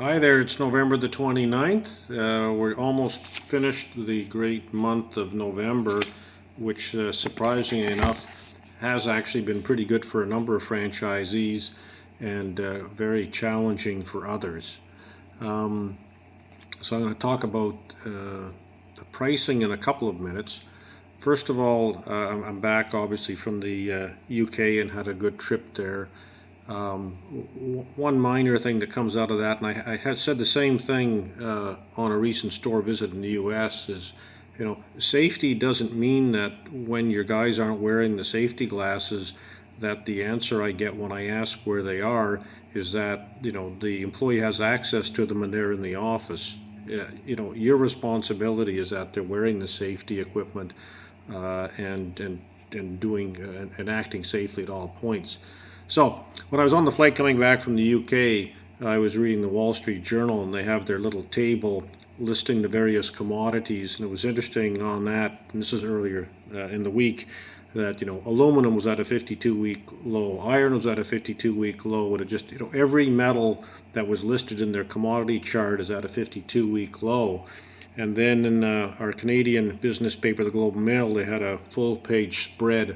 Hi there, it's November the 29th. We're almost finished the great month of November, which surprisingly enough has actually been pretty good for a number of franchisees and very challenging for others. So I'm going to talk about the pricing in a couple of minutes. First of all, I'm back obviously from the UK and had a good trip there. One minor thing that comes out of that, and I had said the same thing on a recent store visit in the US, is, safety doesn't mean that when your guys aren't wearing the safety glasses, that the answer I get when I ask where they are is that, the employee has access to them and they're in the office. Your responsibility is that they're wearing the safety equipment and doing and acting safely at all points. So when I was on the flight coming back from the UK, I was reading the Wall Street Journal, and they have their little table listing the various commodities, and it was interesting on that, and this is earlier in the week, that aluminum was at a 52-week low, iron was at a 52-week low, and it just every metal that was listed in their commodity chart is at a 52-week low. And then in our Canadian business paper, the Globe and Mail, they had a full-page spread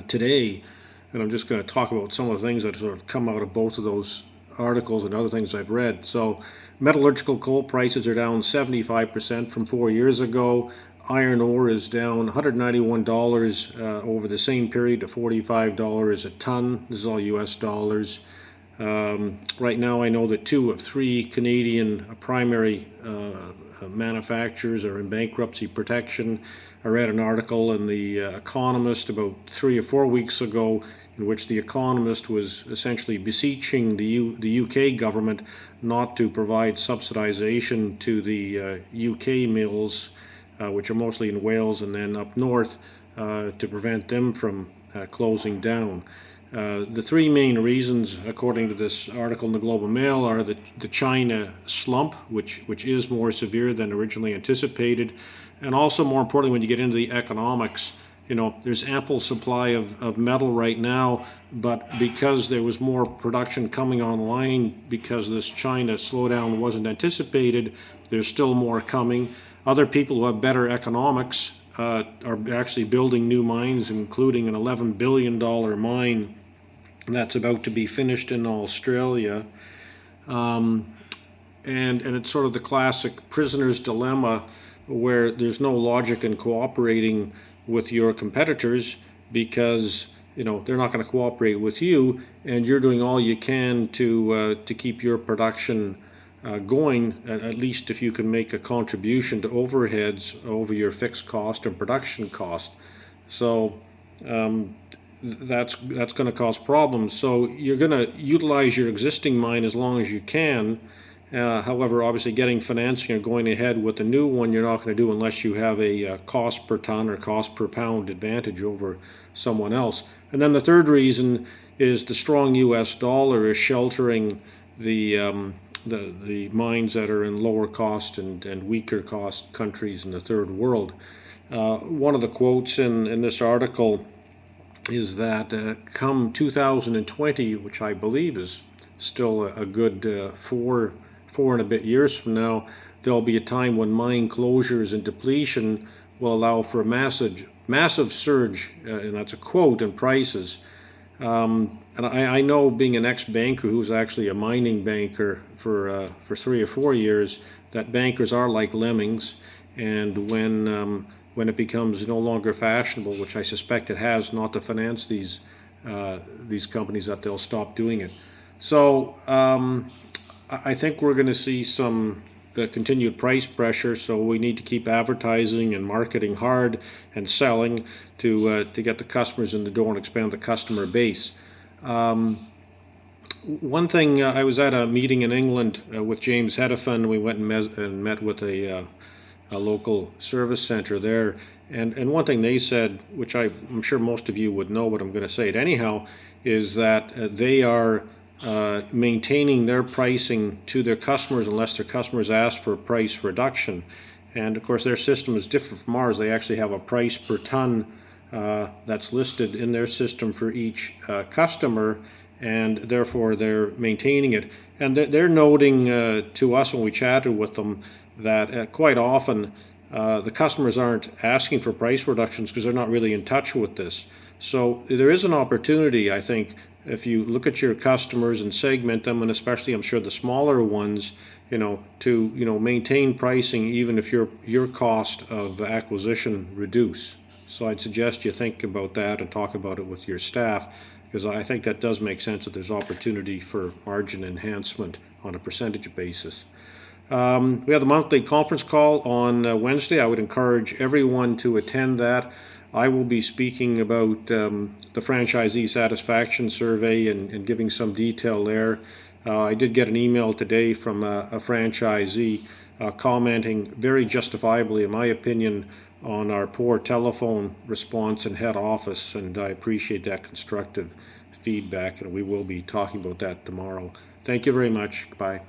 today. And I'm just going to talk about some of the things that sort of come out of both of those articles and other things I've read. So metallurgical coal prices are down 75% from 4 years ago. Iron ore is down $191 over the same period to $45 a ton. This is all US dollars. Right now I know that 2 of 3 Canadian primary manufacturers are in bankruptcy protection. I read an article in the Economist about 3 or 4 weeks ago in which the Economist was essentially beseeching the UK government not to provide subsidization to the UK mills, which are mostly in Wales and then up north, to prevent them from closing down. The 3 main reasons, according to this article in the Globe and Mail, are the China slump, which is more severe than originally anticipated, and also, more importantly, when you get into the economics, there's ample supply of metal right now, but because there was more production coming online because this China slowdown wasn't anticipated, there's still more coming. Other people who have better economics are actually building new mines, including an $11 billion mine that's about to be finished in Australia. And it's sort of the classic prisoner's dilemma, where there's no logic in cooperating with your competitors because they're not going to cooperate with you, and you're doing all you can to keep your production going, at least if you can make a contribution to overheads over your fixed cost and production cost. So that's going to cause problems. So you're going to utilize your existing mine as long as you can. However, obviously getting financing or going ahead with a new one, you're not going to do unless you have a cost per ton or cost per pound advantage over someone else. And then the third reason is the strong US dollar is sheltering the mines that are in lower cost and weaker cost countries in the third world. One of the quotes in this article is that come 2020, which I believe is still a good four and a bit years from now, there'll be a time when mine closures and depletion will allow for a massive surge, and that's a quote, in prices. And I know, being an ex-banker who's actually a mining banker for 3 or 4 years, that bankers are like lemmings, and when it becomes no longer fashionable, which I suspect it has, not to finance these companies, that they'll stop doing it. So I think we're going to see some continued price pressure, so we need to keep advertising and marketing hard and selling to get the customers in the door and expand the customer base. One thing, I was at a meeting in England with James Hedifin. We went and met with a local service center there, and one thing they said, which I'm sure most of you would know, but I'm going to say it anyhow, is that they are maintaining their pricing to their customers unless their customers ask for a price reduction. And of course their system is different from ours. They actually have a price per ton that's listed in their system for each customer, and therefore they're maintaining it. And they're noting to us when we chatted with them that quite often the customers aren't asking for price reductions because they're not really in touch with this. So there is an opportunity, I think, if you look at your customers and segment them, and especially I'm sure the smaller ones, to maintain pricing even if your cost of acquisition reduce. So I'd suggest you think about that and talk about it with your staff, because I think that does make sense that there's opportunity for margin enhancement on a percentage basis. We have the monthly conference call on Wednesday. I would encourage everyone to attend that. I will be speaking about the franchisee satisfaction survey and giving some detail there. I did get an email today from a franchisee commenting very justifiably, in my opinion, on our poor telephone response in head office, and I appreciate that constructive feedback, and we will be talking about that tomorrow. Thank you very much. Bye.